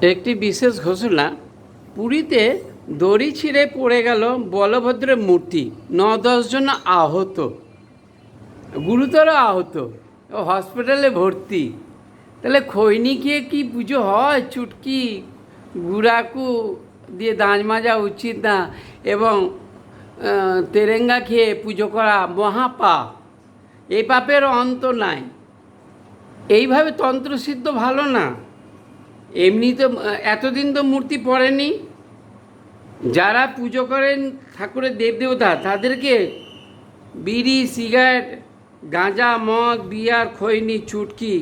একটি বিশেষ ঘোষণা। পুরীতে দড়ি ছিঁড়ে পড়ে গেল বলভদ্রের মূর্তি, 9-10 জন আহত, গুরুতর আহত, হসপিটালে ভর্তি। তাহলে খৈনি খেয়ে কি পুজো হয়? চুটকি গুড়াকু দিয়ে দাঁত মাজা উচিত না, এবং তেরেঙ্গা খেয়ে পুজো করা মহাপাপ। এই পাপের অন্ত নাই। এইভাবে তন্ত্রসিদ্ধ ভালো না। এমনি তো এতদিন তো মূর্তি পড়েনি। যারা পুজো করেন ঠাকুরের দেবদেবতা, তাদেরকে বিড়ি, সিগারেট, গাঁজা, মদ, বিয়ার, খৈনি, চুটকি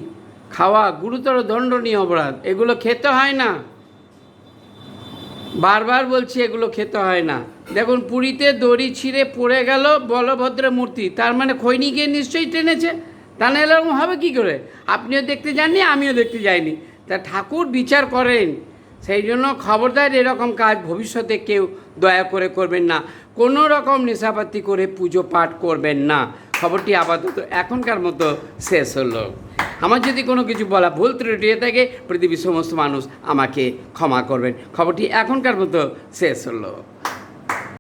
খাওয়া গুরুতর দণ্ডনীয় অপরাধ। এগুলো খেতে হয় না। বারবার বলছি, এগুলো খেতে হয় না। দেখুন, পুরীতে দড়ি ছিঁড়ে পড়ে গেল বলভদ্রের মূর্তি, তার মানে খৈনিকে নিশ্চয়ই টেনেছে। তা না এরকম হবে কী করে? আপনিও দেখতে যাননি, আমিও দেখতে যাইনি। তা ঠাকুর বিচার করেন। সেই জন্য খবরদার এরকম কাজ ভবিষ্যতে কেউ দয়া করে করবেন না। কোনো রকম নেশাপাতি করে পুজো পাঠ করবেন না। খবরটি আপাতত এখনকার মতো শেষ হলো। আমার যদি কোনো কিছু বলা ভুল ত্রুটি হয়ে থাকে, পৃথিবীর সমস্ত মানুষ আমাকে ক্ষমা করবেন। খবরটি এখনকার মতো শেষ হলো।